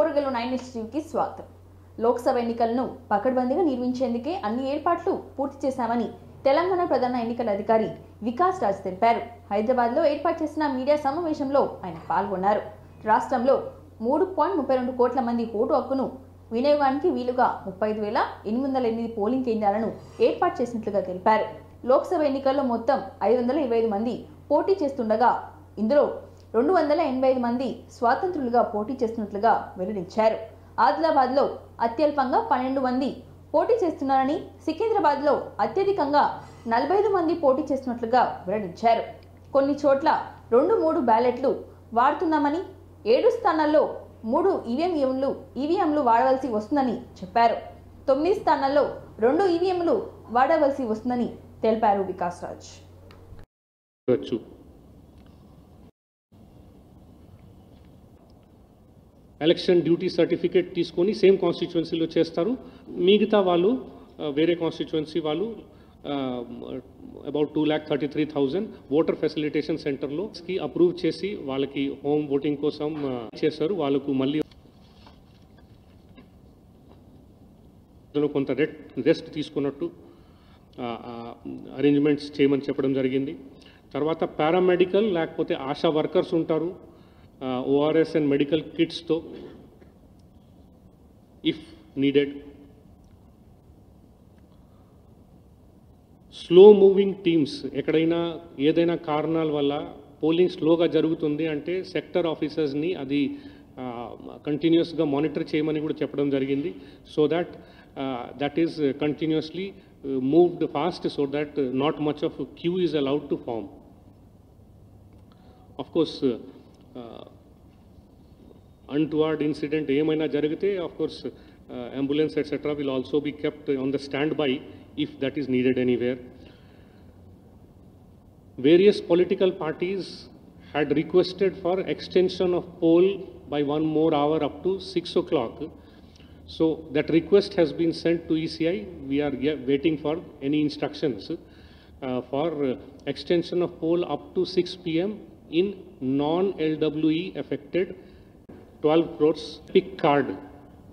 ఓరుగల్లు 9 టీవీకి స్వాగతం. లోక్సభ ఎన్నికలను పకడ్బందీగా నిర్వహించేందుకే అన్ని ఏర్పాట్లు పూర్తి చేశామని తెలంగాణ ప్రధాన ఎన్నికల అధికారి వికాస్ రాజ్ తెలిపారు. హైదరాబాద్లో ఏర్పాటు చేసిన మీడియా సమావేశంలో ఆయన పాల్గొన్నారు. రాష్ట్రంలో 3.32 కోట్ల మంది ఓటు హక్కును వినియోగానికి వీలుగా 35,808 పోలింగ్ కేంద్రాలను ఏర్పాటు చేసినట్లుగా తెలిపారు. లోక్సభ ఎన్నికల్లో మొత్తం 525 మంది పోటీ చేస్తుండగా ఇందులో 285 మంది స్వాతంత్రులుగా పోటీ చేస్తున్నట్లుగా వెల్లడించారు. ఆదిలాబాద్లో అత్యల్పంగా 12 మంది పోటీ చేస్తున్నారని, సికింద్రాబాద్లో అత్యధికంగా 45 మంది పోటీ చేస్తున్నట్లుగా వెల్లడించారు. కొన్ని చోట్ల 2-3 బ్యాలెట్లు వాడుతున్నామని, 7 స్థానాల్లో 3 ఈవీఎంలు వాడవలసి వస్తుందని చెప్పారు. 9 స్థానాల్లో 2 ఈవీఎంలు వాడవలసి వస్తుందని తెలిపారు Vikas Raj. Election duty certificate తీసుకొని సేమ్ కాన్స్టిట్యుయెన్సీలో చేస్తారు. మిగతా వాళ్ళు వేరే కాన్స్టిట్యుయెన్సీ వాళ్ళు అబౌట్ 2,33,000 ఓటర్ ఫెసిలిటేషన్ సెంటర్లో అప్రూవ్ చేసి వాళ్ళకి హోమ్ ఓటింగ్ కోసం చేస్తారు. వాళ్ళకు మళ్ళీ కొంత రెస్ట్ తీసుకున్నట్టు అరేంజ్మెంట్స్ చేయమని చెప్పడం జరిగింది. తర్వాత పారామెడికల్ లేకపోతే ఆశా వర్కర్స్ ఉంటారు. ORS and medical kits to if needed. Slow moving teams ఎక్కడైనా ఏదైనా కారణాల వల్ల పోలింగ్ స్లోగా జరుగుతుంది అంటే సెక్టర్ ఆఫీసర్స్ని అది కంటిన్యూస్గా మానిటర్ చేయమని కూడా చెప్పడం జరిగింది. So that is continuously moved fast so that not much of queue is allowed to form. Of course untoward incident ఏమైనా జరిగితే of course ambulance etc will also be kept on the standby if that is needed anywhere. Various political parties had requested for extension of poll by 1 more hour up to 6 o'clock. So that request has been sent to ECI. We are waiting for any instructions for extension of poll up to 6 p.m. in non-LWE affected 12 crores pick card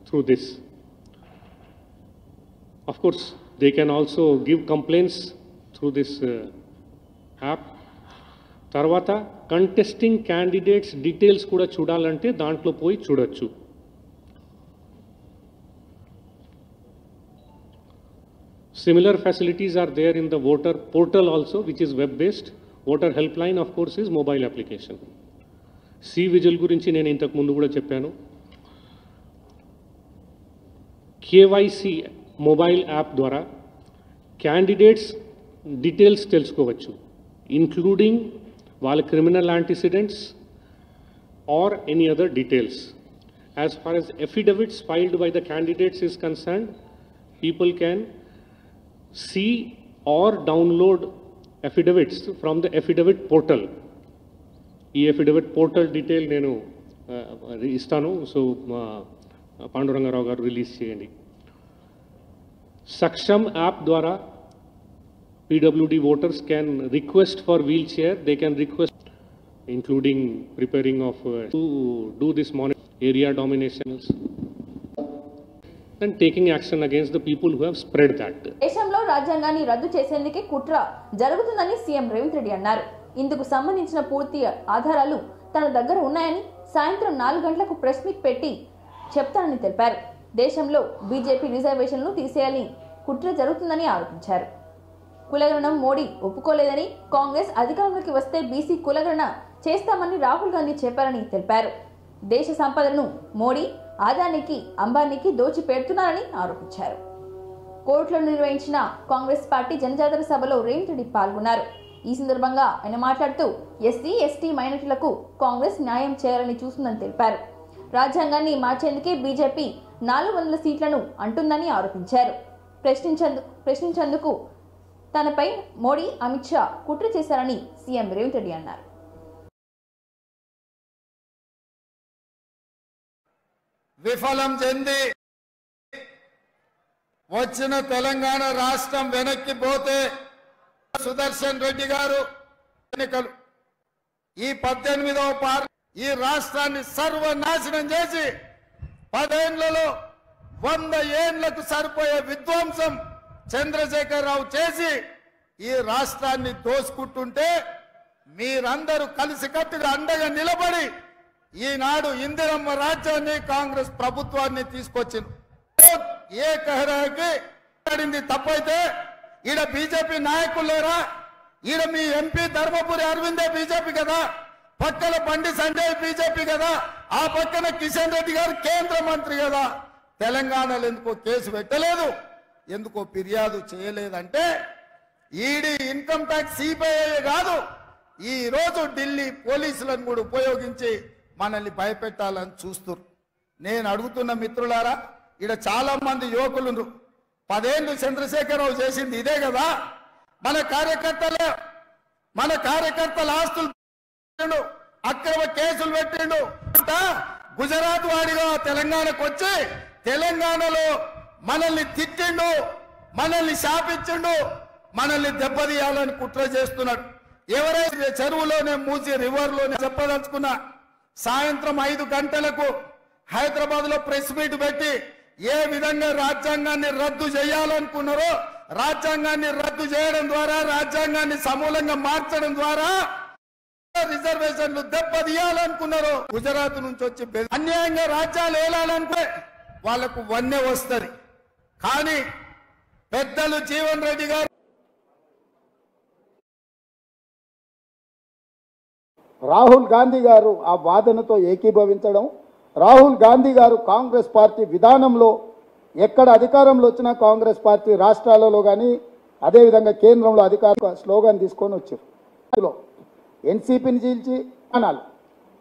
through this. Of course, they can also give complaints through this app. Tarvata contesting candidates details kuda chudalante dantlo poi chudochu. Similar facilities are there in the voter portal also, which is web based. Voter helpline of course is mobile application. C vigil గురించి నేను ఇంతకు ముందు కూడా చెప్పాను. KYC mobile app ద్వారా candidates details తెలుసుకోవచ్చు, including వాళ్ళ criminal antecedents or any other details. As far as affidavits filed by the candidates is concerned, people can see or download affidavits from the affidavit portal. ఈ affidavit portal detail నేను ఇస్తాను. So Pandurangarao గారు release చేయండి. Saksham app ద్వారా PWD voters can request for wheelchair. They can request including preparing of to do this area dominations and taking action against the people who have spread that. దేశంలో రాజ్యాంగాన్ని రద్దు చేసేందుకే కుట్ర జరుగుతుందని సీఎం రేవంత్ రెడ్డి అన్నారు. ఇందుకు సంబంధించిన పూర్తి ఆధారాలు తన దగ్గర ఉన్నాయని సాయంత్రం 4 గంటలకు ప్రెస్ మీట్ పెట్టి చెప్తానని తెలిపారు. దేశంలో బీజేపీ రిజర్వేషన్లను తీసేయాలని కుట్ర జరుగుతుందని ఆరోపించారు. కులగణన మోడీ ఒప్పుకోలేదని, కాంగ్రెస్ అధికారంలోకి వస్తే బీసీ కులగణన చేస్తామని రాహుల్ గాంధీ చెప్పారని తెలిపారు. దేశ సంపదను మోడీ ఆదానికి అంబానీకి దోచి పెడుతున్నారని ఆరోపించారు. కోర్టులో నిర్వహించిన కాంగ్రెస్ పార్టీ జనజాతర సభలో రేవంత్ రెడ్డి పాల్గొన్నారు. ఈ సందర్భంగా ఆయన మాట్లాడుతూ ఎస్సీ ఎస్టీ మైనారిటీలకు కాంగ్రెస్ న్యాయం చేయాలని చూస్తుందని తెలిపారు. రాజ్యాంగాన్ని మార్చేందుకే బీజేపీ 400 సీట్లను అంటుందని ఆరోపించారు. ప్రశ్నించేందుకు తనపై మోడీ అమిత్ షా కుట్ర చేశారని సీఎం రేవంత్ రెడ్డి అన్నారు. విఫలం చెంది వచ్చిన తెలంగాణ రాష్ట్రం వెనక్కి పోతే సుదర్శన్ రెడ్డి గారు ఎన్నికలు ఈ 18వ ఈ రాష్ట్రాన్ని సర్వనాశనం చేసి 10 ఏళ్లలో 100 ఏళ్లకు సరిపోయే విధ్వంసం చంద్రశేఖరరావు చేసి ఈ రాష్ట్రాన్ని దోసుకుంటుంటే మీరందరూ కలిసికట్టుగా అండగా నిలబడి ఈనాడు ఇందిరమ్మ రాజ్యాన్ని కాంగ్రెస్ ప్రభుత్వాన్ని తీసుకొచ్చింది. ఏ కహరాకి తప్పైతే ఈడ బీజేపీ నాయకులు లేరా? ఈడ మీ ఎంపీ ధర్మపురి అరవిందే బీజేపీ కదా, పక్కన బండి సంజయ్ బీజేపీ కదా, ఆ పక్కన కిషన్ రెడ్డి గారు కేంద్ర మంత్రి కదా. తెలంగాణలో ఎందుకో కేసు పెట్టలేదు, ఎందుకో ఫిర్యాదు చేయలేదంటే ఈడీ ఇన్కమ్ ట్యాక్స్ సిబిఐ కాదు, ఈ రోజు ఢిల్లీ పోలీసులను కూడా ఉపయోగించి మనల్ని భయపెట్టాలని చూస్తున్నారు. నేను అడుగుతున్న మిత్రులారా, ఈడ చాలా మంది యువకులు 10 ఏళ్ళు చంద్రశేఖరరావు చేసింది ఇదే కదా. మన కార్యకర్తల ఆస్తులు అక్రమ కేసులు పెట్టిండు. గుజరాత్ వాడిగా తెలంగాణకు వచ్చి తెలంగాణలో మనల్ని తిట్టిండు, మనల్ని శాపించిండు, మనల్ని దెబ్బతీయాలని కుట్ర చేస్తున్నాడు. ఎవరైతే చెరువులోనే మూసి రివర్లోనే చెప్పదలుచుకున్నా సాయంత్రం 5 గంటలకు హైదరాబాద్ లో ప్రెస్ మీట్ పెట్టి ఏ విధంగా రాజ్యాంగాన్ని రద్దు చేయాలనుకున్నారో, రాజ్యాంగాన్ని రద్దు చేయడం ద్వారా, రాజ్యాంగాన్ని సమూలంగా మార్చడం ద్వారా రిజర్వేషన్లు దెబ్బతీయాలనుకున్నారో, గుజరాత్ నుంచి వచ్చి అన్యాయంగా రాజ్యాలు ఏలాలనుకునే వాళ్లకు వన్నె వస్తుంది. కానీ పెద్దలు జీవన్ రెడ్డి గారు రాహుల్ గాంధీ గారు ఆ వాదనతో ఏకీభవించడం, రాహుల్ గాంధీ గారు కాంగ్రెస్ పార్టీ విధానంలో ఎక్కడ అధికారంలో వచ్చినా కాంగ్రెస్ పార్టీ రాష్ట్రాలలో కానీ అదేవిధంగా కేంద్రంలో అధికార స్లోగన్ తీసుకొని వచ్చారు. ఎన్సీపీని చీల్చి అనాలి.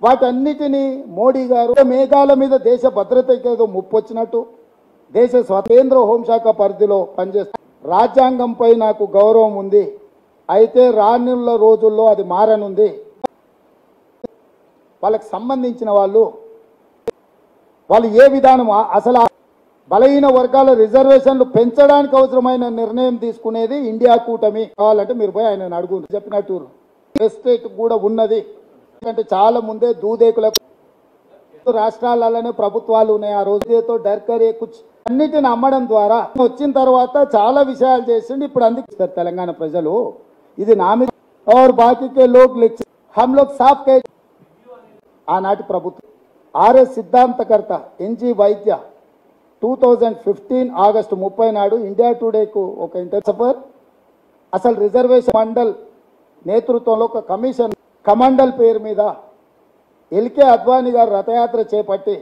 వాటన్నిటినీ మోడీ గారు మేఘాల మీద దేశ భద్రతకి ఏదో ముప్పు వచ్చినట్టు దేశ కేంద్ర హోంశాఖ పరిధిలో పనిచేస్తారు. రాజ్యాంగంపై నాకు గౌరవం ఉంది, అయితే రానున్న రోజుల్లో అది మారనుంది. వాళ్ళకి సంబంధించిన వాళ్ళు ఏ విధానం అసలు బలహీన వర్గాల రిజర్వేషన్లు పెంచడానికి అవసరమైన నిర్ణయం తీసుకునేది ఇండియా కూటమి. కావాలంటే మీరు పోయి ఆయన అడుగు చెప్పినట్టు ఎస్టేట్ కూడా ఉన్నది. ఎందుకంటే చాలా ముందే దూదేకులకు రాష్ట్రాలలోనే ప్రభుత్వాలు ఉన్నాయి. ఆ రోజుతో డర్కరే కుచ్ అన్నిటిని అమ్మడం ద్వారా వచ్చిన తర్వాత చాలా విషయాలు చేసిండి. ఇప్పుడు అందుకు తెలంగాణ ప్రజలు ఇది నా మీద और बाकी के लोग हम लोग साफ कहे ఆనాటి ప్రభుత్వం ఆర్ఎస్ సిద్ధాంతకర్త ఎన్జి వైద్య 2015 ఆగస్టు 30 నాడు ఇండియా టుడేకు ఒక ఇంటర్వ్యూ అసలు రిజర్వేషన్ మండల్ నేతృత్వంలో ఒక కమిషన్ కమండల్ పేరు మీద ఎల్కే అద్వానీ గారు రథయాత్ర చేపట్టి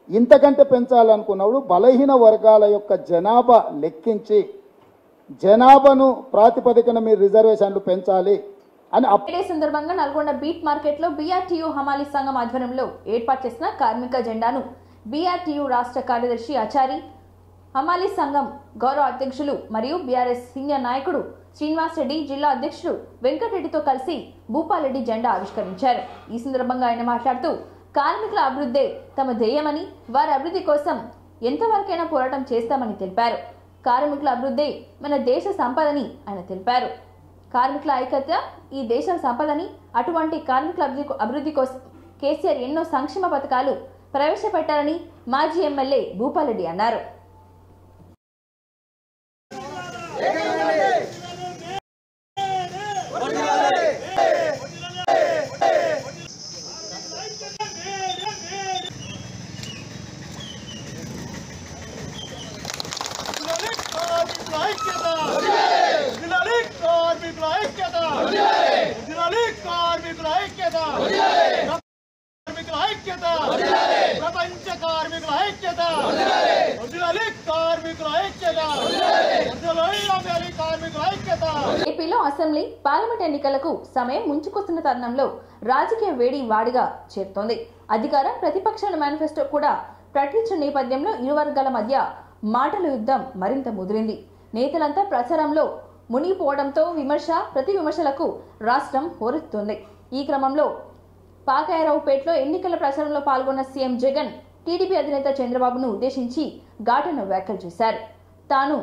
ఇంతకంటే పెంచాలనుకున్నప్పుడు బలహీన వర్గాల యొక్క జనాభా లెక్కించి జనాభాను ప్రాతిపదికన మీరు రిజర్వేషన్లు పెంచాలి అని. ఇదే సందర్భంగా నల్గొండ బీట్ మార్కెట్ లో బీఆర్టీయూ హమాలీ సంఘం ఆధ్వర్యంలో ఏర్పాటు చేసిన కార్మిక జెండాను బీఆర్టీయూ రాష్ట్ర కార్యదర్శి ఆచారి, హమాలీ సంఘం గౌరవ అధ్యక్షులు మరియు బీఆర్ఎస్ సీనియర్ నాయకుడు శ్రీనివాస్ రెడ్డి, జిల్లా అధ్యక్షుడు వెంకటరెడ్డితో కలిసి భూపాలరెడ్డి జెండా ఆవిష్కరించారు. ఈ సందర్భంగా ఆయన మాట్లాడుతూ కార్మికుల అభివృద్ధే తమ ధ్యేయమని, వారి అభివృద్ధి కోసం ఎంతవరకైనా పోరాటం చేస్తామని తెలిపారు. కార్మికుల అభివృద్ధే మన దేశ సంపదని ఆయన తెలిపారు. కార్మికుల ఐక్యత ఈ దేశ సంపదని, అటువంటి కార్మికుల అభివృద్ధి కోసం కేసీఆర్ ఎన్నో సంక్షేమ పథకాలు ప్రవేశపెట్టారని మాజీ ఎమ్మెల్యే భూపాలరెడ్డి అన్నారు. ఏపీలో అసెంబ్లీ, పార్లమెంట్ ఎన్నికలకు సమయం ముంచుకొస్తున్న తరుణంలో రాజకీయ వేడి వాడిగా చేరుతోంది. అధికార ప్రతిపక్షాల మేనిఫెస్టో కూడా ప్రకటించిన నేపథ్యంలో ఇరు వర్గాల మధ్య మాటల యుద్ధం మరింత ముదిరింది. నేతలంతా ప్రచారంలో మునిగిపోవడంతో విమర్శ ప్రతి విమర్శలకు రాష్ట్రం హోరెత్తుంది. ఈ క్రమంలో పాకాయరావుపేటలో ఎన్నికల ప్రచారంలో పాల్గొన్న సీఎం జగన్ టీడీపీ అధినేత చంద్రబాబును ఉద్దేశించి ఘాటును వ్యాఖ్యలు చేశారు. తాను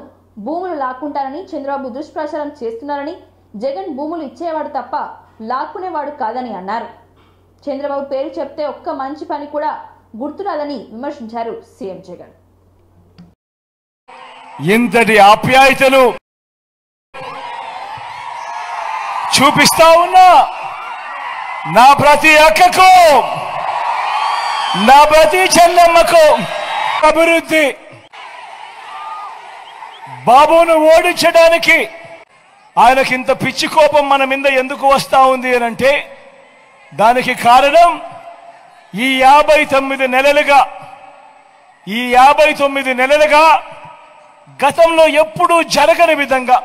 భూములు లాక్కుంటానని చంద్రబాబు దుష్ప్రచారం చేస్తున్నారని, జగన్ భూములు ఇచ్చేవాడు తప్ప లాక్కునేవాడు కాదని అన్నారు. చంద్రబాబు పేరు చెప్తే ఒక్క మంచి పని కూడా గుర్తురాలని విమర్శించారు సీఎం జగన్. ఇంతటి ఆప్యాయతలు చూపిస్తా ఉన్నా నా ప్రతి అక్కకు, నా ప్రతి చెల్లెమ్మకు అభివృద్ధి. బాబును ఓడించడానికి ఆయనకింత పిచ్చి కోపం మన మీద ఎందుకు వస్తా ఉంది అని అంటే దానికి కారణం ఈ 59 నెలలుగా గతంలో ఎప్పుడూ జరగని విధంగా,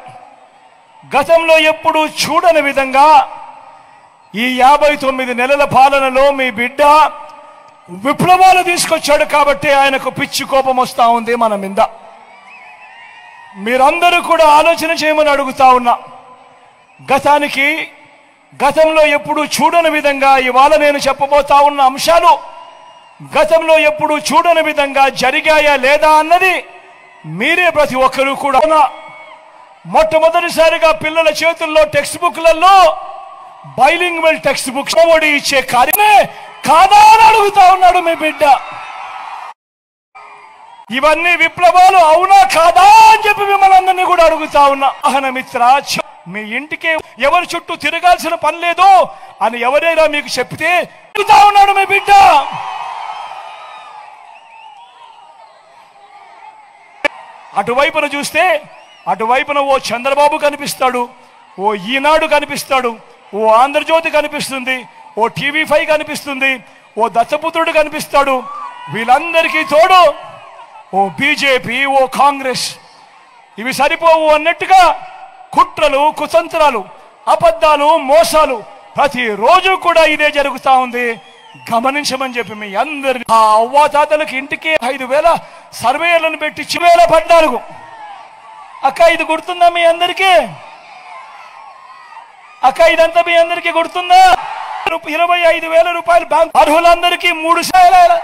గతంలో ఎప్పుడూ చూడని విధంగా ఈ 59 నెలల పాలనలో మీ బిడ్డ విప్లవాలు తీసుకొచ్చాడు. కాబట్టి ఆయనకు పిచ్చి కోపం వస్తా ఉంది మన మీద. మీరందరూ కూడా ఆలోచన చేయమని అడుగుతా ఉన్నా. గతంలో ఎప్పుడు చూడని విధంగా ఇవాళ నేను చెప్పబోతా ఉన్న అంశాలు గతంలో ఎప్పుడు చూడని విధంగా జరిగాయా లేదా అన్నది మీరే ప్రతి ఒక్కరూ కూడా. మొట్టమొదటిసారిగా పిల్లల చేతుల్లో టెక్స్ట్ బుక్లలో బైలింగ్వల్ టెక్స్ట్ బుక్స్ ఇచ్చే కార్యమే కాదా అని అడుగుతా ఉన్నాడు మీ బిడ్డ. ఇవన్నీ విప్లవాలు అవునా కాదా అని చెప్పి మిమ్మల్ని అందరినీ కూడా అడుగుతా ఉన్నా. ఆహనమిత్ర, మీ ఇంటికి ఎవరి చుట్టూ తిరగాల్సిన పని లేదు అని ఎవరైనా మీకు చెప్తే అడుగుతా ఉన్నాడు మీ బిడ్డ. అటువైపున చూస్తే అటువైపున ఓ చంద్రబాబు కనిపిస్తాడు, ఓ ఈనాడు కనిపిస్తాడు, ఓ ఆంధ్రజ్యోతి కనిపిస్తుంది, ఓ TV5 కనిపిస్తుంది, ఓ దత్తపుత్రుడు కనిపిస్తాడు. వీళ్ళందరికీ తోడు ఓ బీజేపీ, ఓ కాంగ్రెస్. ఇవి సరిపోవు అన్నట్టుగా కుట్రలు, కుతంత్రాలు, అబద్ధాలు, మోసాలు ప్రతిరోజు కూడా ఇదే జరుగుతా ఉంది. గమనించమని చెప్పి మీ అందరి ఆ అవ్వాతాతలకు ఇంటికి 5,000 సర్వేలను పెట్టి 2014. అక్క ఇది గుర్తుందా మీ అందరికీ? అక్క ఇదంతా మీ అందరికీ గుర్తుందా? 25,000 రూపాయలు బ్యాంక్ అర్హులందరికీ 3,000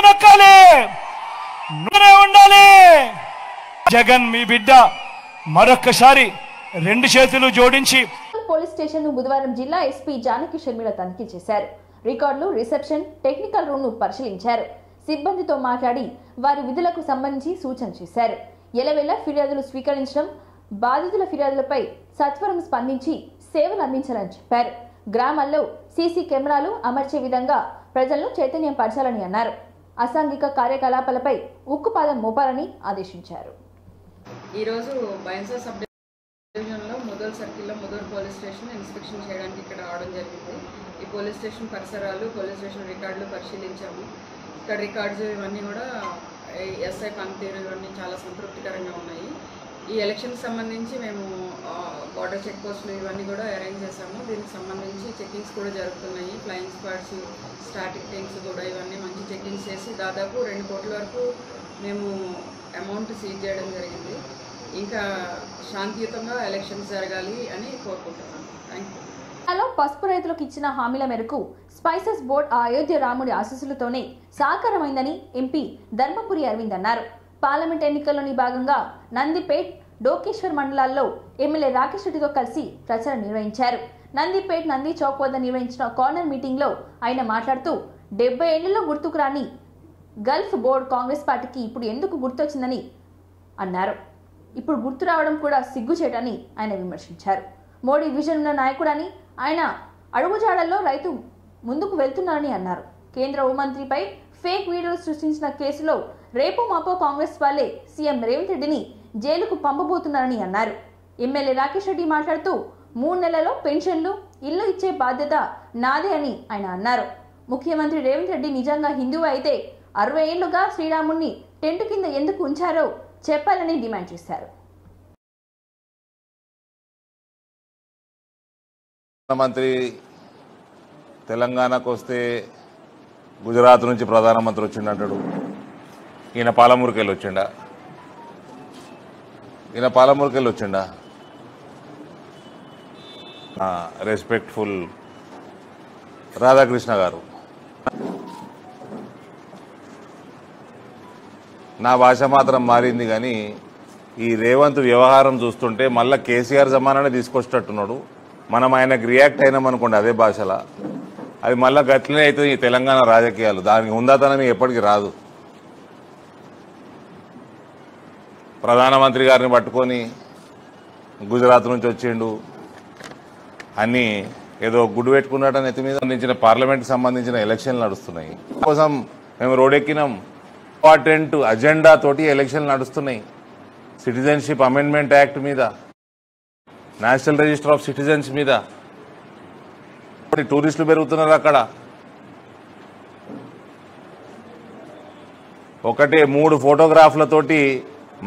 నొక్కాలి, ఉండాలి. జగన్ మీ బిడ్డ మరొక్కసారి 2 చేతులు జోడించి పోలీస్ స్టేషన్ ను బుధవారం జిల్లా ఎస్పీ జానకి షర్మిల తనిఖీ చేశారు. రికార్డులు, రిసెప్షన్, టెక్నికల్ రూమ్ ను పరిశీలించారు. సిబ్బందితో మాట్లాడి వారి విధులకు సంబంధించి సూచన చేశారు. ఎలవెల్ల ఫిర్యాదులు స్వీకరించడం, బాధితుల ఫిర్యాదులపై సత్వరం స్పందించి సేవలు అందించాలని చెప్పారు. గ్రామాల్లో సీసీ కెమెరాలు అమర్చే విధంగా ప్రజలను చైతన్యం పరచాలని అన్నారు. అసాంఘిక కార్యకలాపాలపై ఉక్కుపాదం మోపాలని ఆదేశించారు. ఈరోజు బైన్సా సబ్ డివిజన్లో ముదోల్ సర్కిల్లో ముదోల్ పోలీస్ స్టేషన్ ఇన్స్పెక్షన్ చేయడానికి ఇక్కడ రావడం జరిగింది. ఈ పోలీస్ స్టేషన్ పరిసరాలు, పోలీస్ స్టేషన్ రికార్డులు పరిశీలించాము. ఇక్కడ రికార్డ్స్ ఇవన్నీ కూడా ఎస్ఐ పనితీరు ఇవన్నీ చాలా సంతృప్తికరంగా ఉన్నాయి. ఈ ఎలక్షన్కి సంబంధించి మేము బార్డర్ చెక్ పోస్టులు ఇవన్నీ కూడా అరేంజ్ చేసాము. దీనికి సంబంధించి చెకింగ్స్ కూడా జరుగుతున్నాయి. ఫ్లయింగ్ స్క్వాడ్స్, స్టాటిక్ టీమ్స్ కూడా ఇవన్నీ మంచి చెకింగ్స్ చేసి దాదాపు 2 కోట్ల వరకు మేము అమౌంట్ సీజ్ చేయడం జరిగింది. ఇంకా శాంతియుతంగా ఎలక్షన్స్ జరగాలి అని కోరుకుంటున్నాను. Thank you. పసుపు రైతులకు ఇచ్చిన హామీల మేరకు స్పైసెస్ బోర్డ్ అయోధ్య రాముడి ఆశీస్సులతోనే సాకారమైందని ఎంపీ ధర్మపురి అరవింద్ అన్నారు. పార్లమెంట్ ఎన్నికల్లోని భాగంగా నందిపేట్, డోకేశ్వర్ మండలాల్లో ఎమ్మెల్యే రాకేష్ రెడ్డితో కలిసి ప్రచారం నిర్వహించారు. నందిపేట్ నంది చౌక్ వద్ద నిర్వహించిన కార్నర్ మీటింగ్ లో ఆయన మాట్లాడుతూ 70 ఏళ్లలో గుర్తుకు రాని గల్ఫ్ బోర్డు కాంగ్రెస్ పార్టీకి ఇప్పుడు ఎందుకు గుర్తొచ్చిందని అన్నారు. ఇప్పుడు గుర్తు రావడం కూడా సిగ్గుచేటని ఆయన విమర్శించారు. మోడీ విజన్ ఉన్న నాయకుడని, ఆయన అడుగుజాడల్లో రైతు ముందుకు వెళ్తున్నారని అన్నారు. కేంద్ర హోంమంత్రిపై ఫేక్ వీడియోలు సృష్టించిన కేసులో రేపు మాపో కాంగ్రెస్ వాళ్ళే సీఎం రేవంత్ రెడ్డిని జైలుకు పంపబోతున్నారని అన్నారు. ఎమ్మెల్యే రాకేష్ రెడ్డి మాట్లాడుతూ 3 నెలల్లో పెన్షన్లు, ఇల్లు ఇచ్చే బాధ్యత నాదే అని ఆయన అన్నారు. ముఖ్యమంత్రి రేవంత్ రెడ్డి నిజంగా హిందువు అయితే 60 ఏళ్లుగా శ్రీరాముడిని టెంటు కింద ఎందుకు ఉంచారో చెప్పాలని డిమాండ్ చేశారు. ప్రధానమంత్రి తెలంగాణకు వస్తే గుజరాత్ నుంచి ప్రధానమంత్రి వచ్చిండంటాడు. ఈయన పాలమూరుకి వెళ్ళి వచ్చిండా? రెస్పెక్ట్ఫుల్ రాధాకృష్ణ గారు, నా భాష మాత్రం మారింది కానీ ఈ రేవంత్ వ్యవహారం చూస్తుంటే మళ్ళీ కేసీఆర్ జమానానే తీసుకొచ్చేటట్టున్నాడు. మనం ఆయనకు రియాక్ట్ అయినామనుకోండి అదే భాషలా అది మళ్ళా గట్లనే అవుతుంది ఈ తెలంగాణ రాజకీయాలు. దానికి ఉందాతనం ఎప్పటికీ రాదు. ప్రధానమంత్రి గారిని పట్టుకొని గుజరాత్ నుంచి వచ్చిండు అన్నీ ఏదో గుడ్డు పెట్టుకున్నట్టు నెత్తి మీద సంబంధించిన పార్లమెంట్కి సంబంధించిన ఎలక్షన్లు నడుస్తున్నాయి. కోసం మేము రోడ్డెక్కినాం. ఇంపార్టెంట్ అజెండా తోటి ఎలక్షన్లు నడుస్తున్నాయి. సిటిజన్షిప్ అమెండ్మెంట్ యాక్ట్ మీద, నేషనల్ రిజిస్టర్ ఆఫ్ సిటిజన్స్ మీద. టూరిస్టులు పెరుగుతున్నారు అక్కడ. ఒకటే 3 ఫోటోగ్రాఫ్లతోటి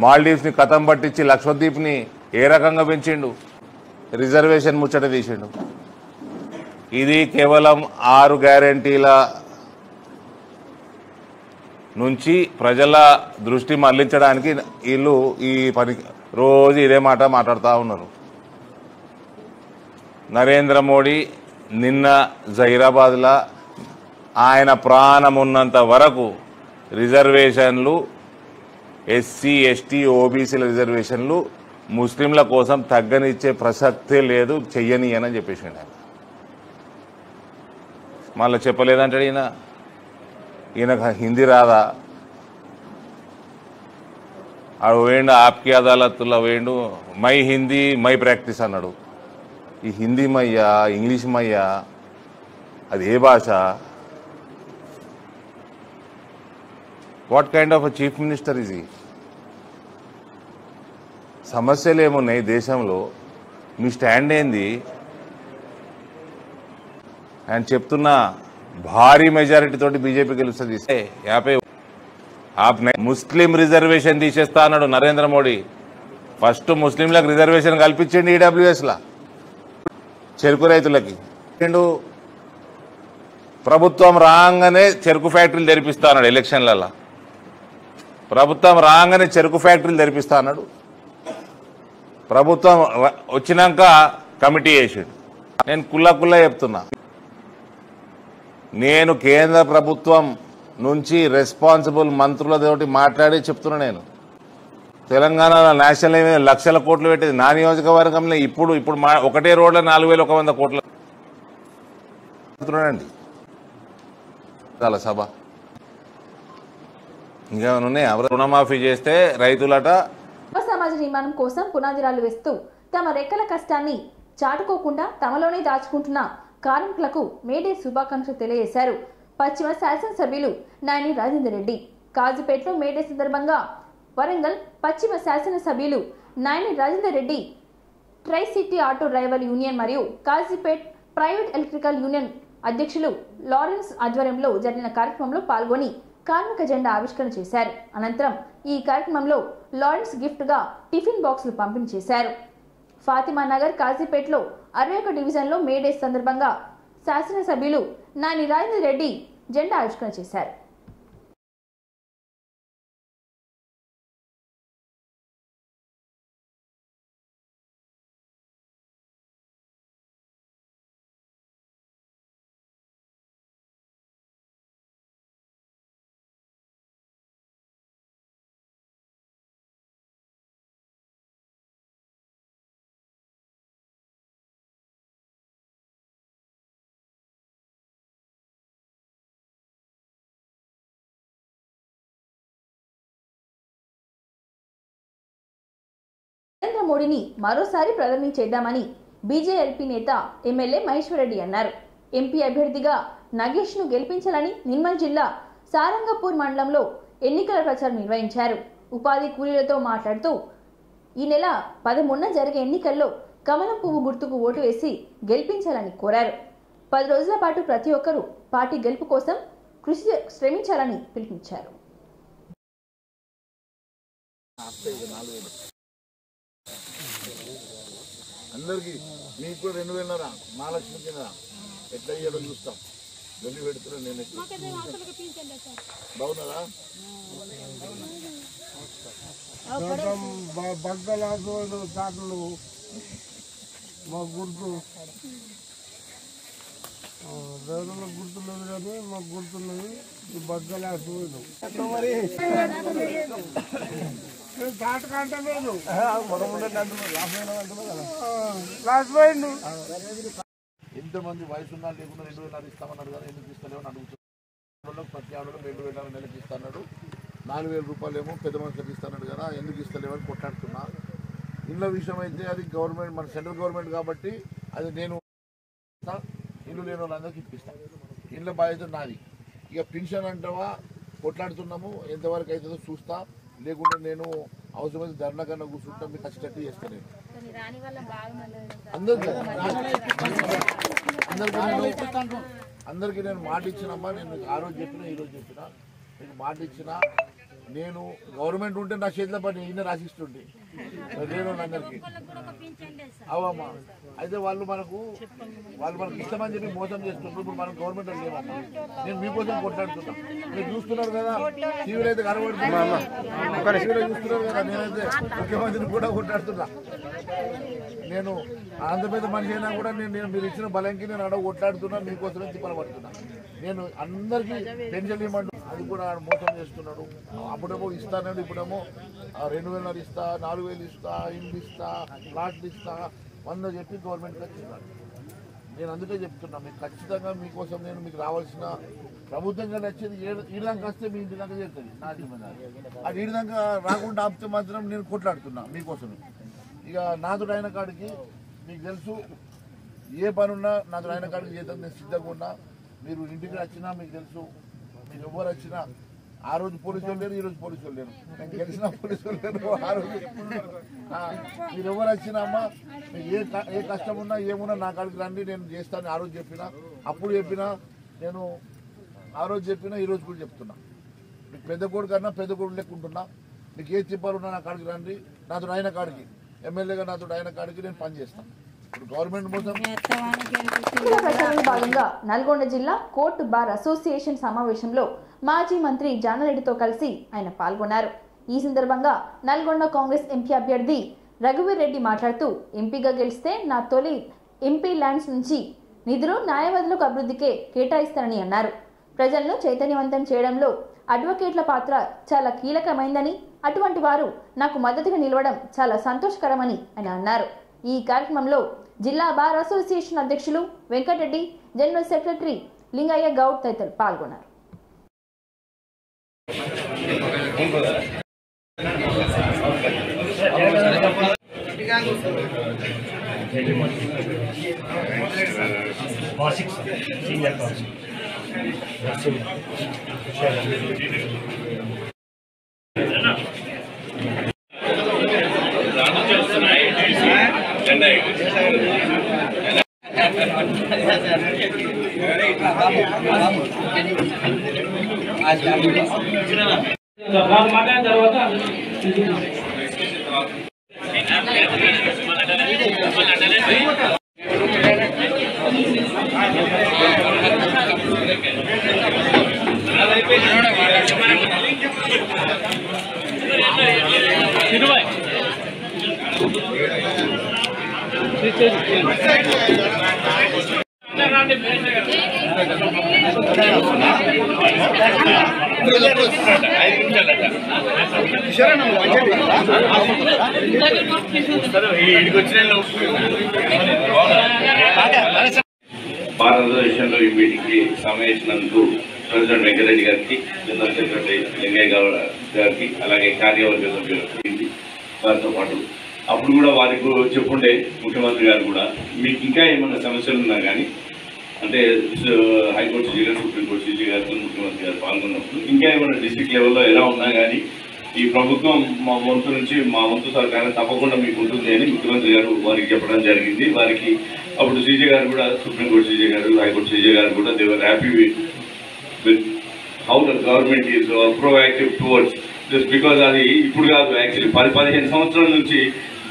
మాల్డీవ్స్ని కథం పట్టించి లక్షద్వీప్ని ఏ రకంగా పెంచిండు. రిజర్వేషన్ ముచ్చట తీసిండు. ఇది కేవలం 6 గ్యారంటీల నుంచి ప్రజల దృష్టి మళ్లించడానికి వీళ్ళు ఈ పని రోజు ఇదే మాట మాట్లాడుతూ ఉన్నారు. నరేంద్ర మోడీ నిన్న జహీరాబాద్లో ఆయన ప్రాణం ఉన్నంత వరకు రిజర్వేషన్లు, ఎస్సీ ఎస్టీ ఓబీసీల రిజర్వేషన్లు ముస్లింల కోసం తగ్గనిచ్చే ప్రసక్తే లేదు, చెయ్యని అని చెప్పేసిండు ఆయన. మళ్ళీ చెప్పలేదంటాడు ఈయనకు హిందీ రాదా? ఆడు వేయండు ఆప్కి అదాలత్లో వేయండు, మై హిందీ మై ప్రాక్టీస్ అన్నాడు. ఈ హిందీ మయ్యా, ఇంగ్లీష్ మయ్యా, అది ఏ భాష? What kind of chief minister ఇది? సమస్యలు ఏమున్నాయి దేశంలో? మీ స్టాండ్ ఏంది? ఆయన చెప్తున్నా భారీ మెజారిటీ తోటి బీజేపీ గెలుస్తుంది. ముస్లిం రిజర్వేషన్ తీసేస్తా అన్నాడు నరేంద్ర మోడీ. ఫస్ట్ ముస్లింలకు రిజర్వేషన్ కల్పించండి ఈడబ్ల్యూఎస్లా, చెరుకు రైతులకి. ప్రభుత్వం రాగానే చెరుకు ఫ్యాక్టరీలు తెరిపిస్తా అన్నాడు. ఎలక్షన్లలో ప్రభుత్వం రాగానే చెరుకు ఫ్యాక్టరీలు తెరిపిస్తా అన్నాడు. ప్రభుత్వం వచ్చినాక కమిటీ వేసాడు. నేను కుల్లా చెప్తున్నా, నేను కేంద్ర ప్రభుత్వం నుంచి రెస్పాన్సిబుల్ మంత్రులతోటి మాట్లాడి చెప్తున్నా. నేను తెలంగాణలో నేషనల్ హైవే లక్షల కోట్లు పెట్టేది నా నియోజకవర్గంలో. ఇప్పుడు ఒకటే రోడ్ల 4100 కోట్ల చాలా సభ. ఇంకేమైనా ఉన్నాయి? రుణమాఫీ చేస్తే రైతులట సమాజ నిర్మాణం కోసం పునాదిరాలు వేస్తూ తమ రెక్కల కష్టాన్ని చాటుకోకుండా తమలోనే దాచుకుంటున్న కార్మికులకు మేడే శుభాకాంక్షలు తెలియజేశారు పశ్చిమ శాసనసభ్యులు నాయని రాజేందర్ రెడ్డి. కాజీపేటలో మేడే సందర్భంగా వరంగల్ పశ్చిమ శాసనసభ్యులు Nayani Rajender Reddy try city auto driver union మరియు కాజీపేట్ ప్రైవేట్ ఎలక్ట్రికల్ యూనియన్ అధ్యక్షులు లారెన్స్ ఆధ్వర్యంలో జరిగిన కార్యక్రమంలో పాల్గొని కార్మిక జెండా ఆవిష్కరణ చేశారు. అనంతరం ఈ కార్యక్రమంలో లారెన్స్ గిఫ్ట్ గా టిఫిన్ బాక్సులు పంపిణీ చేశారు. ఫాతిమా నగర్ కాజీపేటలో 61 డివిజన్లో మేడే సందర్భంగా శాసనసభ్యులు నాని రాజేందర్ రెడ్డి జెండా ఆవిష్కరణ చేశారు. నరేంద్ర మోడీని మరోసారి ప్రధాని చేద్దామని బీజేపీ నేత ఎమ్మెల్యే మహేశ్వర్ రెడ్డి అన్నారు. ఎంపీ అభ్యర్థిగా నగేష్ ను గెలిపించాలని నిర్మల్ జిల్లా సారంగపూర్ మండలంలో ఎన్నికల ప్రచారం నిర్వహించారు. ఉపాధి కూలీలతో మాట్లాడుతూ ఈ నెల 13న జరిగే ఎన్నికల్లో కమలం పువ్వు గుర్తుకు ఓటు వేసి గెలిపించాలని కోరారు. 10 రోజుల పాటు ప్రతి ఒక్కరూ పార్టీ గెలుపు కోసం శ్రమించాలని పిలుపునిచ్చారు. అందరికి మీకు కూడా 2000 మహాలక్ష్మి కింద ఎట్లా అయ్యాడో చూస్తాం. వెళ్ళి పెడుతున్నా నేను బాగున్నారా? బగ్గలాదు దాంట్లో మా గుర్తు దేవుళ్ళ గుర్తులేదు కానీ మాకు గుర్తున్నది ఈ బగ్గలాసు దాటకంటే లేదు లాస్ట్ పోయిండు. ఎంతమంది వయసు ఉన్నా లేకుండా 2,000 ఇస్తామన్నారు కదా, ఎందుకు ఇస్తలేమని అడుగుతున్నారు. ప్రతి ఆవిడ 2,000 నెలకి ఇస్తాడు, 4,000 రూపాయలు ఏమో పెద్ద మనుషులకు ఇస్తున్నాడు కదా, ఎందుకు ఇస్తలేమని కొట్లాడుతున్నా. ఇళ్ళ విషయం అయితే అది గవర్నమెంట్, మన సెంట్రల్ గవర్నమెంట్ కాబట్టి అది నేను ఇల్లు లేని వాళ్ళందరికీ ఇప్పిస్తాను. ఇళ్ళ బాధ్యత నాది. ఇక పెన్షన్ అంటావా కొట్లాడుతున్నాము, ఎంతవరకు అవుతుందో చూస్తా, లేకుంటే నేను అవసరమైతే ధర్నా కన్నా కూర్చుంటా, మీకు ఖచ్చితంగా చేస్తాను. నేను అందరికీ నేను మాట ఇచ్చినమ్మా. నేను ఆ రోజు చెప్పినా ఈరోజు చెప్పినా, మీకు మాట ఇచ్చినా. నేను గవర్నమెంట్ ఉంటే నా చేతిలో పని ఈయన రాసిస్తుండే నేను అందరికీ అవమ్మా. అయితే వాళ్ళు మనకు ఇష్టమని చెప్పి మోసం చేస్తున్నారు. ఇప్పుడు మనం గవర్నమెంట్ లేవమ్మా. నేను మీకోసం కొట్లాడుతున్నా. మీరు చూస్తున్నారు కదా, టీవీలో అయితే కనబడుతున్నా, టీవీలో చూస్తున్నారు కదా. నేనైతే ముఖ్యమంత్రిని కూడా కొట్లాడుతున్నా. నేను అంత పెద్ద మనిషి అయినా కూడా నేను మీరు ఇచ్చిన బలంకి నేను అడగ కొట్లాడుతున్నా, మీకోసమే తిప్పలబడుతున్నా. నేను అందరికీ పెన్షన్ ఇవ్వమంటు, అది కూడా మోసం చేస్తున్నాడు. అప్పుడేమో ఇస్తానండి, ఇప్పుడేమో 2,000 ఇస్తా, 4,000 ఇస్తా, ఇల్లు ఇస్తా, ప్లాట్లు ఇస్తా, 100 చెప్పి గవర్నమెంట్కి వచ్చిన్నాడు. నేను అందుకే చెప్తున్నా, మీకు ఖచ్చితంగా మీకోసం నేను మీకు రావాల్సిన ప్రభుత్వంగా వచ్చేది ఈడదాకా వస్తే మీ ఇంటి దాకా చేస్తుంది నా జిమ్మదారి. అది ఈడదాకా రాకుండా ఆపితే మాత్రం నేను కొట్లాడుతున్నా మీకోసమే. ఇక నాతో అయిన కాడికి మీకు తెలుసు, ఏ పని ఉన్నా నాతో అయిన కాడికి చేద్దాం, నేను సిద్ధంగా ఉన్నా. మీరు ఇంటికి వచ్చినా మీకు తెలుసు, మీరు ఎవరు వచ్చినా. ఆ రోజు పోలీసు వాళ్ళు లేరు, ఈ రోజు పోలీసు వాళ్ళు లేరు. నేను గెలిచిన పోలీసు వాళ్ళు లేరు. ఆ రోజు మీరు ఎవరు వచ్చినా అమ్మా, మీకు ఏ కష్టం ఉన్నా ఏమున్నా నా కాడికి రండి, నేను చేస్తాను. ఆ రోజు చెప్పినా, అప్పుడు చెప్పినా, నేను ఆ రోజు చెప్పినా, ఈ రోజు కూడా చెప్తున్నా. మీకు పెద్ద కొడుకు కన్నా పెద్ద కొడుకు లెక్కుంటున్నా. మీకు ఏ చెప్పాలున్నా నా కాడికి రండి, నాతో ఆయన కాడికి, ఎమ్మెల్యేగా నాతో ఆయన కాడికి నేను పనిచేస్తాను. ఇప్పుడు గవర్నమెంట్ మోసం. ప్రచారంలో భాగంగా నల్గొండ జిల్లా కోర్టు బార్ అసోసియేషన్ సమావేశంలో మాజీ మంత్రి జానారెడ్డితో కలిసి ఆయన పాల్గొన్నారు. ఈ సందర్భంగా నల్గొండ కాంగ్రెస్ ఎంపీ అభ్యర్థి రఘువీర్ రెడ్డి మాట్లాడుతూ, ఎంపీగా గెలిస్తే నా తొలి ఎంపీ ల్యాండ్స్ నుంచి నిధులు న్యాయవాదులకు అభివృద్ధికే కేటాయిస్తానని అన్నారు. ప్రజలను చైతన్యవంతం చేయడంలో అడ్వకేట్ల పాత్ర చాలా కీలకమైందని, అటువంటి వారు నాకు మద్దతుగా నిలవడం చాలా సంతోషకరమని ఆయన అన్నారు. ఈ కార్యక్రమంలో జిల్లా బార్ అసోసియేషన్ అధ్యక్షులు వెంకటరెడ్డి, జనరల్ సెక్రటరీ లింగయ్య గౌడ్ తదితరులు పాల్గొన్నారు. భారతదేశంలో ఈ మీటింగ్కి సమావేశినందుకు ప్రెసిడెంట్ వెంకటరెడ్డి గారికి, జనరల్ సెక్రటరీ లింగయ్య గౌడ్ గారికి, అలాగే కార్యవర్గ సభ్యులకి, వారితో పాటు అప్పుడు కూడా వారికి చెప్పుండే ముఖ్యమంత్రి గారు కూడా మీకు ఇంకా ఏమైనా సమస్యలు ఉన్నా కానీ, అంటే హైకోర్టు సీజీ గారు, సుప్రీంకోర్టు సీజీ గారితో ముఖ్యమంత్రి గారు పాల్గొన్నప్పుడు ఇంకా ఏమైనా డిస్ట్రిక్ట్ లెవెల్లో ఎలా ఉన్నా కానీ ఈ ప్రభుత్వం మా వంతు నుంచి మా వంతు సహకారం తప్పకుండా మీకు ఉంటుంది అని ముఖ్యమంత్రి గారు వారికి చెప్పడం జరిగింది. వారికి అప్పుడు సీజీ గారు కూడా, సుప్రీంకోర్టు సీజీ గారు, హైకోర్టు సీజీ గారు కూడా they were happy with how the government is proactive towards this. Because అది ఇప్పుడు కాదు, యాక్చువల్లీ 10-15 సంవత్సరాల నుంచి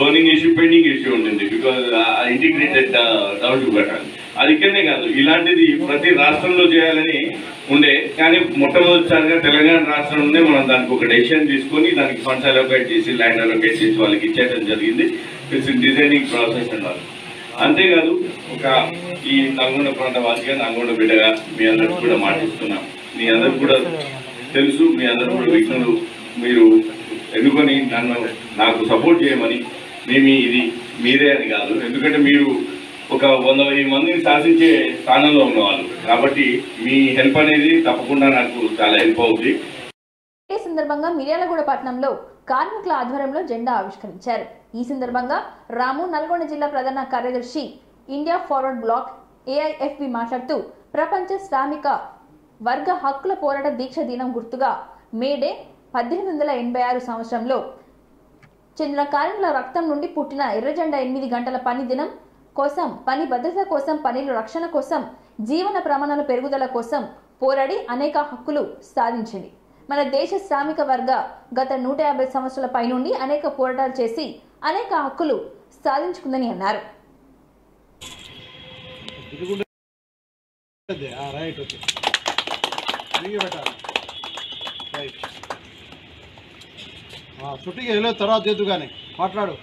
బర్నింగ్ ఇష్యూ, పెండింగ్ ఇష్యూ ఉంటుంది. బికాజ్ ఇంటిగ్రేటెడ్ డౌట్ పెట్టాలి. అది ఇక్కడనే కాదు, ఇలాంటిది ప్రతి రాష్ట్రంలో చేయాలని ఉండే, కానీ మొట్టమొదటిసారిగా తెలంగాణ రాష్ట్రంలోనే మనం దానికి ఒక డెసిషన్ తీసుకొని దానికి ఫండ్స్ అలొకేట్ చేసి, ల్యాండ్ అలొకేట్ చేసి వాళ్ళకి ఇచ్చేయడం జరిగింది. ఇట్స్ డిజైనింగ్ ప్రాసెస్ అన్నారు. అంతేకాదు, ఒక ఈ నల్గొండ ప్రాంత వాసిగా, నల్గొండ బిడ్డగా మీ అందరికి కూడా మాటిస్తున్నాం. మీ అందరికి కూడా తెలుసు, మీ అందరూ కూడా విఘ్నులు. మీరు ఎన్నుకొని నాకు సపోర్ట్ చేయమని, మేము ఇది మీరే అని కాదు, ఎందుకంటే మీరు ఒక 100,000 మందిని శాసించే స్థానంలో ఉన్నవాళ్ళు. కాబట్టి మీ హెల్ప్ అనేది తప్పకుండా నాకు చాలా హెల్ప్ అవుతుంది. ఈ సందర్భంగా మిర్యాలగూడ పట్టణంలో కార్మికుల ఆధ్వర్యంలో జెండా ఆవిష్కరించారు. ఈ సందర్భంగా రాము నల్గొండ జిల్లా ప్రధాన కార్యదర్శి ఇండియా ఫార్వర్డ్ బ్లాక్ ఏఐఎఫ్బి మాట్లాడుతూ ప్రపంచ శ్రామిక వర్గ హక్కుల పోరాట దీక్ష దినం గుర్తుగా మేడే 1886 సంవత్సరంలో చెందిన కార్మికుల రక్తం నుండి పుట్టిన ఎర్రజెండా 8 గంటల పని దినం కోసం, పని భద్రత కోసం, పనిలో రక్షణ కోసం, జీవన ప్రమాణాల పెరుగుదల కోసం పోరాడి అనేక హక్కులు సాధించింది. మన దేశ శ్రామిక వర్గ గత 150 సంవత్సరాల పై నుండి అనేక పోరాటాలు చేసి అనేక హక్కులు సాధించుకుందని అన్నారు. తర్వాత చేద్దుగానే మాట్లాడు.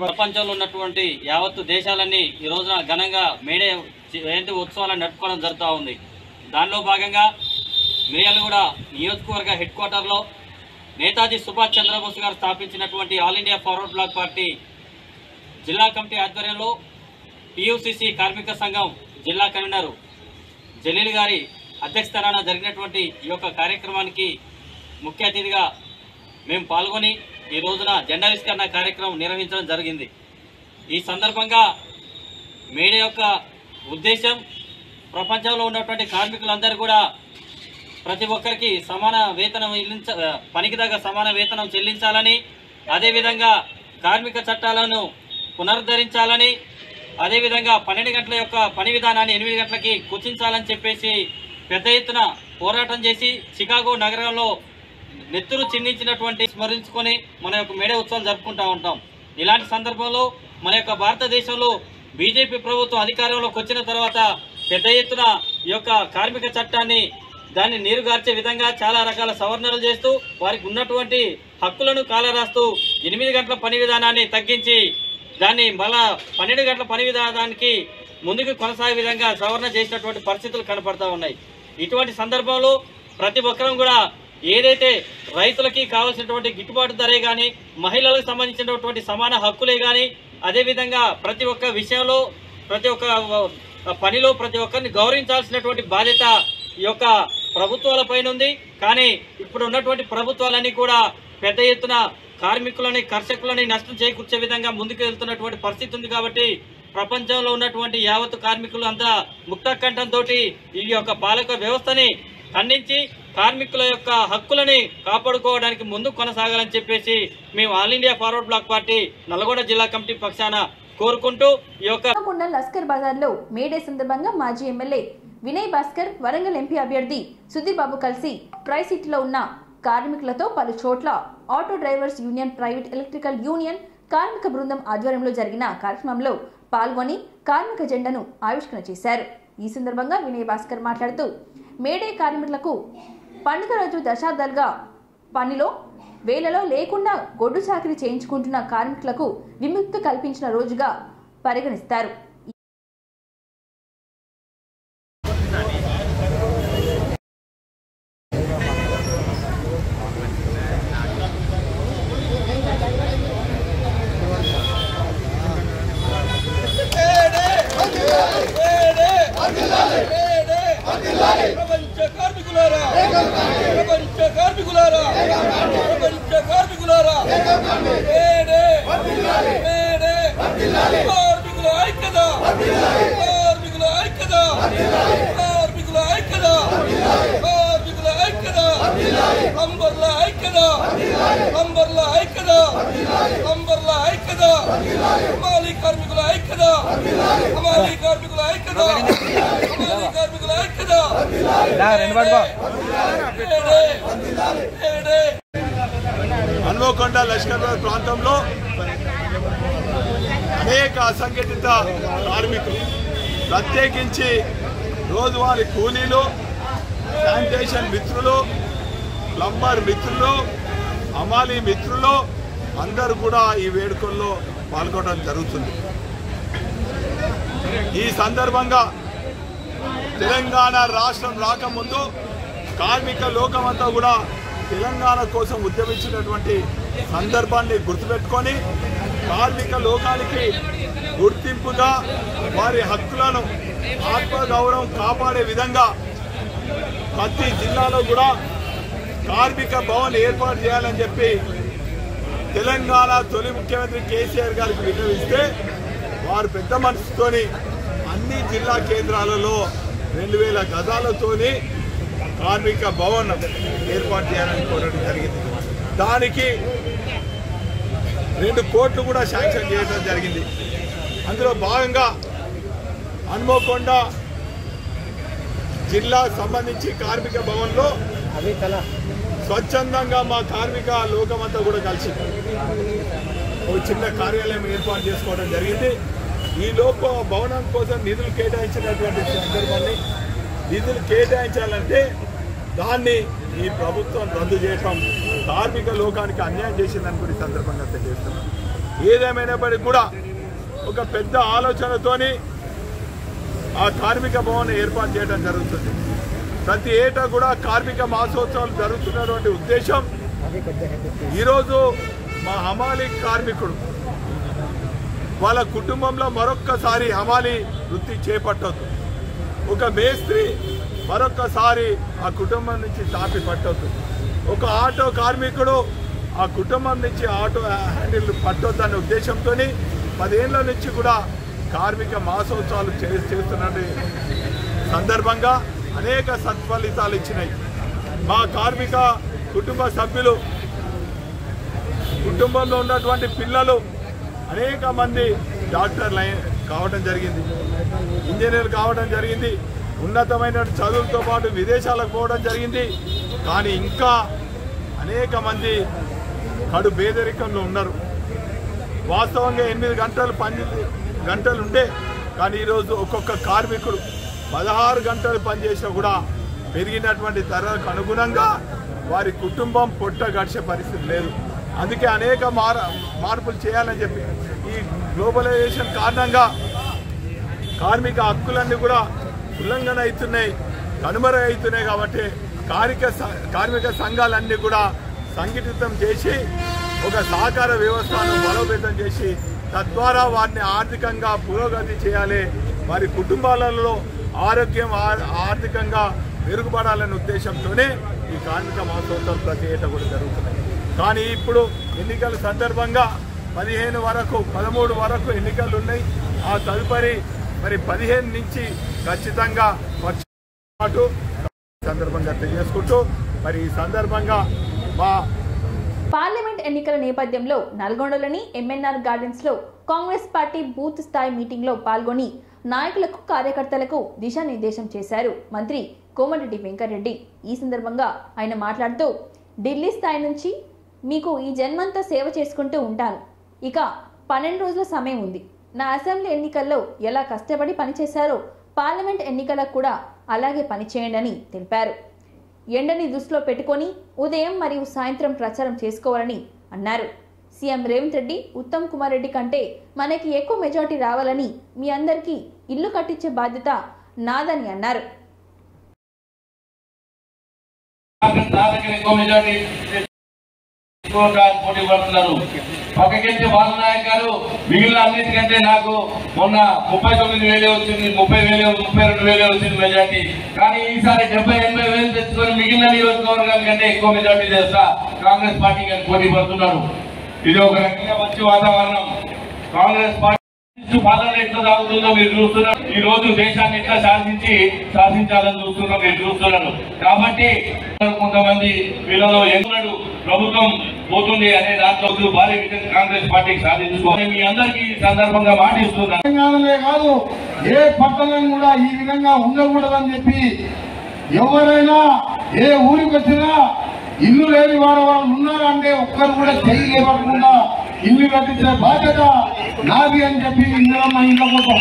ప్రపంచంలో ఉన్నటువంటి యావత్తు దేశాలన్నీ ఈ రోజున ఘనంగా మేడే జయంతి ఉత్సవాలను నడుపుకోవడం జరుగుతూ ఉంది. దానిలో భాగంగా మిర్యాలగూడ నియోజకవర్గ హెడ్ క్వార్టర్లో నేతాజీ సుభాష్ చంద్రబోస్ గారు స్థాపించినటువంటి all India forward black party జిల్లా కమిటీ ఆధ్వర్యంలో పియూసిసి కార్మిక సంఘం జిల్లా కన్వీనర్ జలీల్ గారి అధ్యక్షతన జరిగినటువంటి ఈ యొక్క కార్యక్రమానికి ముఖ్య అతిథిగా మేము పాల్గొని ఈ రోజున జెండావిష్కరణ కార్యక్రమం నిర్వహించడం జరిగింది. ఈ సందర్భంగా మేడే యొక్క ఉద్దేశం ప్రపంచంలో ఉన్నటువంటి కార్మికులందరూ కూడా ప్రతి ఒక్కరికి సమాన వేతనం పనికి తగ్గ సమాన వేతనం చెల్లించాలని, అదేవిధంగా కార్మిక చట్టాలను పునరుద్ధరించాలని, అదేవిధంగా 12 గంటల యొక్క పని విధానాన్ని 8 గంటలకి కుచించాలని చెప్పేసి పెద్ద ఎత్తున పోరాటం చేసి చికాగో నగరంలో నెత్తురు చిందించినటువంటి స్మరించుకొని మన యొక్క మేడే ఉత్సవాలు జరుపుకుంటూ ఉంటాం. ఇలాంటి సందర్భంలో మన యొక్క భారతదేశంలో బీజేపీ ప్రభుత్వం అధికారంలోకి వచ్చిన తర్వాత పెద్ద ఎత్తున ఈ యొక్క కార్మిక చట్టాన్ని దాన్ని నీరుగార్చే విధంగా చాలా రకాల సవరణలు చేస్తూ వారికి ఉన్నటువంటి హక్కులను కాలరాస్తూ 8 గంటల పని విధానాన్ని తగ్గించి దాన్ని మళ్ళా 12 గంటల పని విధానానికి ముందుకు కొనసాగే విధంగా సవరణ చేసినటువంటి పరిస్థితులు కనపడతా ఉన్నాయి. ఇటువంటి సందర్భంలో ప్రతి ఒక్కరం కూడా ఏదైతే రైతులకి కావాల్సినటువంటి గిట్టుబాటు ధరే కానీ, మహిళలకు సంబంధించినటువంటి సమాన హక్కులే కానీ, అదేవిధంగా ప్రతి ఒక్క విషయంలో ప్రతి ఒక్క పనిలో ప్రతి ఒక్కరిని గౌరవించాల్సినటువంటి బాధ్యత ఈ యొక్క ప్రభుత్వాలపైన ఉంది. కానీ ఇప్పుడు ఉన్నటువంటి ప్రభుత్వాలన్నీ కూడా పెద్ద ఎత్తున కార్మికులని, కర్షకులని నష్టం చేకూర్చే విధంగా ముందుకు వెళ్తున్నటువంటి పరిస్థితి ఉంది. కాబట్టి ప్రపంచంలో ఉన్నటువంటి యావత్తు కార్మికులు అంతా ముక్తకంఠంతో ఈ యొక్క పాలక వ్యవస్థని ఖండించి కార్మికుల యొక్క హక్కులని కాపాడుకోవడానికి ముందుకు కొనసాగాలని చెప్పేసి మేము All India forward black party Nalgonda జిల్లా కమిటీ పక్షాన కోరుకుంటూ ఈ యొక్క లస్కర్ బజార్ లో మేడే సందర్భంగా మాజీ ఎమ్మెల్యే వినయ్ భాస్కర్, వరంగల్ ఎంపీ అభ్యర్థి సుధీర్ బాబు కలిసి ట్రై సిటీలో ఉన్న కార్మికులతో పలు చోట్ల auto drivers union, private electrical union కార్మిక బృందం ఆధ్వర్యంలో జరిగిన కార్యక్రమంలో పాల్గొని కార్మిక జెండాను ఆవిష్కరణ చేశారు. ఈ సందర్భంగా వినయ్ భాస్కర్ మాట్లాడుతూ మేడే కార్మికులకు పండుగ రోజు దశాబ్దాలుగా పనిలో వేలలో లేకుండా గొడ్డు చాకిరీ చేయించుకుంటున్న కార్మికులకు విముక్తి కల్పించిన రోజుగా పరిగణిస్తారు. హన్మకొండ లష్కర్ ప్రాంతంలో అనేక అసంఘటిత కార్మికులు, ప్రత్యేకించి రోజువారీ కూలీలు, శానిటేషన్ మిత్రులు, ప్లంబర్ మిత్రులు, హమాలీ మిత్రులు అందరూ కూడా ఈ వేడుకల్లో పాల్గొనడం జరుగుతుంది. ఈ సందర్భంగా తెలంగాణ రాష్ట్రం రాకముందు కార్మిక లోకమంతా కూడా తెలంగాణ కోసం ఉద్యమించినటువంటి సందర్భాన్ని గుర్తుపెట్టుకొని కార్మిక లోకానికి గుర్తింపుగా వారి హక్కులను ఆత్మగౌరవం కాపాడే విధంగా ప్రతి జిల్లాలో కూడా కార్మిక భవన్ ఏర్పాటు చేయాలని చెప్పి తెలంగాణ తొలి ముఖ్యమంత్రి కేసీఆర్ గారికి విన్నవిస్తే వారు పెద్ద మనసుతోని అన్ని జిల్లా కేంద్రాలలో 2000 గజాలతోని కార్మిక భవన్ ఏర్పాటు చేయాలని కోరడం జరిగింది. దానికి 2 కోట్లు కూడా శాంక్షన్ చేయడం జరిగింది. అందులో భాగంగా హన్మకొండ జిల్లా సంబంధించి కార్మిక భవన్లో స్వచ్ఛందంగా మా కార్మిక లోకమంతా కూడా కలిసి ఒక చిన్న కార్యాలయం ఏర్పాటు చేసుకోవడం జరిగింది. ఈ లోపు భవనం కోసం నిధులు కేటాయించినటువంటి సందర్భాన్ని నిధులు కేటాయించాలంటే దాన్ని ఈ ప్రభుత్వం రద్దు చేయటం కార్మిక లోకానికి అన్యాయం చేసిందని కూడా ఈ సందర్భంగా తెలియజేస్తున్నాం. ఏదేమైనప్పటికీ కూడా ఒక పెద్ద ఆలోచనతోని ఆ కార్మిక భవన్ ఏర్పాటు చేయడం జరుగుతుంది. ప్రతి ఏటా కూడా కార్మిక మాసోత్సవాలు జరుగుతున్నటువంటి ఉద్దేశం ఈరోజు మా హమాలీ కార్మికుడు వాళ్ళ కుటుంబంలో మరొక్కసారి హమాలీ వృత్తి చేపట్టొద్దు. ఒక మేస్త్రి మరొక్కసారి ఆ కుటుంబం నుంచి తాపి పట్టొద్దు. ఒక ఆటో కార్మికుడు ఆ కుటుంబం నుంచి ఆటో హ్యాండిల్ పట్టొద్దనే ఉద్దేశంతో 10 ఏళ్ల నుంచి కూడా కార్మిక మాసోత్సవాలు చేస్తున్న సందర్భంగా అనేక సత్ఫలితాలు ఇచ్చినాయి. మా కార్మిక కుటుంబ సభ్యులు కుటుంబంలో ఉన్నటువంటి పిల్లలు అనేక మంది డాక్టర్లు కావడం జరిగింది, ఇంజనీర్లు కావడం జరిగింది, ఉన్నతమైన చదువులతో పాటు విదేశాలకు పోవడం జరిగింది. కానీ ఇంకా అనేక మంది కడు పేదరికంలో ఉన్నారు. వాస్తవంగా 8 గంటలు ఉంటే కానీ ఈరోజు ఒక్కొక్క కార్మికుడు 16 గంటలు పనిచేసినా కూడా పెరిగినటువంటి ధరలకు అనుగుణంగా వారి కుటుంబం పొట్ట గడిచే పరిస్థితి లేదు. అందుకే అనేక మార్పులు చేయాలని చెప్పి ఈ గ్లోబలైజేషన్ కారణంగా కార్మిక హక్కులన్నీ కూడా ఉల్లంఘన అవుతున్నాయి, కనుమరుగవుతున్నాయి. కాబట్టి కార్మిక సంఘాలన్నీ కూడా సంఘటితం చేసి ఒక సహకార వ్యవస్థను బలోపేతం చేసి తద్వారా వారిని ఆర్థికంగా పురోగతి చేయాలి, వారి కుటుంబాలలో ఆరోగ్యం ఆర్థికంగా మెరుగుపడాలనే ఉద్దేశంతోనే ఈ కార్మిక మహోత్సవం ప్రతి ఏటా కూడా జరుగుతున్నాయి. కానీ ఇప్పుడు ఎన్నికల సందర్భంగా 15 వరకు 13 వరకు ఎన్నికలు ఉన్నాయి. ఆ తదుపరి మరి 15 నుంచి ఖచ్చితంగా పాటు సందర్భంగా తెలియజేసుకుంటూ మరి ఈ సందర్భంగా మా పార్లమెంట్ ఎన్నికల నేపథ్యంలో నల్గొండలోని ఎంఎన్ఆర్ గార్డెన్స్ లో కాంగ్రెస్ పార్టీ బూత్ స్థాయి మీటింగ్ లో పాల్గొని నాయకులకు కార్యకర్తలకు దిశానిర్దేశం చేశారు మంత్రి కోమటిరెడ్డి వెంకటరెడ్డి. ఈ సందర్భంగా ఆయన మాట్లాడుతూ ఢిల్లీ స్థాయి నుంచి మీకు ఈ జన్మంతా సేవ చేసుకుంటూ ఉంటాను. ఇక 12 రోజుల సమయం ఉంది. నా అసెంబ్లీ ఎన్నికల్లో ఎలా కష్టపడి పనిచేశారో పార్లమెంట్ ఎన్నికలకు కూడా అలాగే పనిచేయండి అని తెలిపారు. ఎండని దృష్టిలో పెట్టుకొని ఉదయం మరియు సాయంత్రం ప్రచారం చేసుకోవాలని అన్నారు. సీఎం రేవంత్ రెడ్డి, ఉత్తమ్ కుమార్ రెడ్డి కంటే మనకి ఎక్కువ మెజారిటీ రావాలని మీ అందరికీ ఇల్లు కట్టించే బాధ్యత నాదని అన్నారు. పోటీ పడుతున్నారు. పక్కకెళ్తే బాలనాయక్ గారు మిగిలిన అన్నిటికంటే నాకు మొన్న 39,000 వచ్చింది, 32,000 వచ్చింది మెజార్టీ. కానీ ఈసారి 70-80,000 తెచ్చుకొని మిగిలిన నియోజకవర్గాల కంటే ఎక్కువ మెజార్టీ చేస్తా కాంగ్రెస్ పార్టీ గారు పోటీ పడుతున్నారు. ఇది ఒక రకంగా మంచి వాతావరణం. కాంగ్రెస్ పార్టీ పాలన ఎట్లా సాగుతుందో మీరు చూస్తున్నారు. ఈ రోజు దేశాన్ని ఎట్లా శాసించాలని చూస్తున్నాం, మీరు చూస్తున్నారు. కాబట్టి కొంతమంది వీళ్ళలో ఎందుకు ప్రభుత్వం పోతుంది అనే దాంట్లో భారీ విజయం కాంగ్రెస్ పార్టీకి సాధించుకోవాలి. మీ అందరికీ ఈ సందర్భంగా మాటిస్తున్నాను. తెలంగాణలో కాదు ఏ పట్టణం కూడా ఈ విధంగా ఉండకూడదని చెప్పి ఎవరైనా ఏ ఊరికి వచ్చినా ఇల్లు లేని వాళ్ళు ఉన్నారంటే ఒక్కరు కూడా చెయ్యి లేకుండా ఇల్లు కట్టించే బాధ్యత నాది అని చెప్పి ఇందిరమ్మ ఇంట్లో కోసం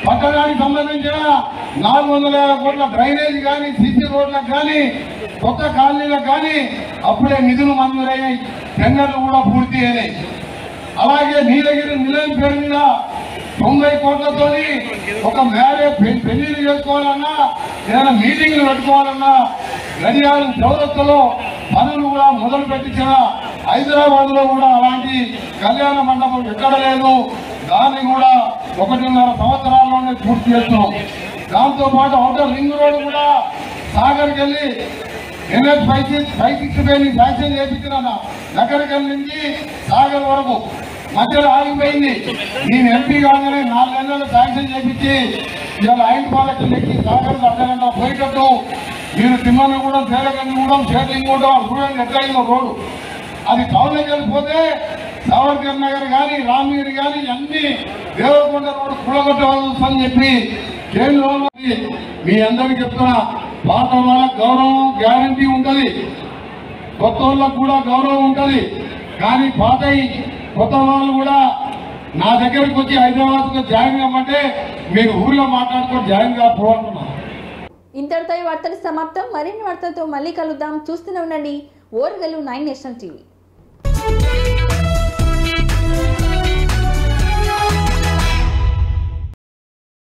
పట్టణానికి సంబంధించిన 400,000 కోట్ల డ్రైనేజ్ కానీ, సిసి రోడ్లకు కానీ, కొత్త కాలనీలకు కానీ అప్పుడే నిధులు మంజూరయ్యాయి, టెండర్లు కూడా పూర్తి అయినాయి. అలాగే నీలగిరి నిలయం పేరు మీద 90 కోట్లతో ఒక పెళ్లిళ్ళు చేసుకోవాలన్నా, ఏదైనా మీటింగ్లు పెట్టుకోవాలన్నా గడియాలు చౌరస్తలో పనులు కూడా మొదలు పెట్టించిన హైదరాబాద్ లో కూడా అలాంటి కళ్యాణ మండపం ఎక్కడ లేదు. దాన్ని కూడా 1.5 సంవత్సరాల్లోనే పూర్తి చేస్తున్నాం. దాంతో పాటు ఔటర్ రింగ్ రోడ్ కూడా సాగర్కి వెళ్ళి NH 565 శాంక్షన్ చేయించిన దగ్గరికి నుంచి సాగర్ వరకు మధ్యలో ఆగిపోయింది. నేను ఎంపీ కాగానే 4 నెలలు శాంక్షన్ చేయించి ఇవాళ 5 పాలకి లెక్కి సాగర్ అర్ధగంట పోయేటట్టు మీరు తిమ్మనగూడెం, తేలగంగూడెం, షేర్లింగూడెం చూడండి ఎట్లయిందో రోడ్డు. అది టౌన్లోకి వెళ్ళిపోతే సావర్కర్ నగర్ కానీ రామగిరి కానీ అన్ని దేవరకొండ రోడ్డు కూడగొట్టవలసి అని చెప్పి కేంద్రంలో మీ అందరికీ చెప్తున్నా, పాత వాళ్ళకి గౌరవం గ్యారంటీ ఉంటుంది, కొత్త వాళ్ళకు కూడా గౌరవం ఉంటుంది. కానీ పాత కొత్త వాళ్ళు కూడా నా దగ్గరికి వచ్చి హైదరాబాద్కు జాయిన్ కామంటే మీరు ఊర్లో మాట్లాడుకొని జాయిన్ కాకపోతున్నారు. ఇంతటితో ఈ వార్తలు సమాప్తం. మరిన్ని వార్తలతో మళ్ళీ కలుద్దాం. చూస్తూనే ఉండండి ఓర్గలు 9 నేషనల్ టీవీ.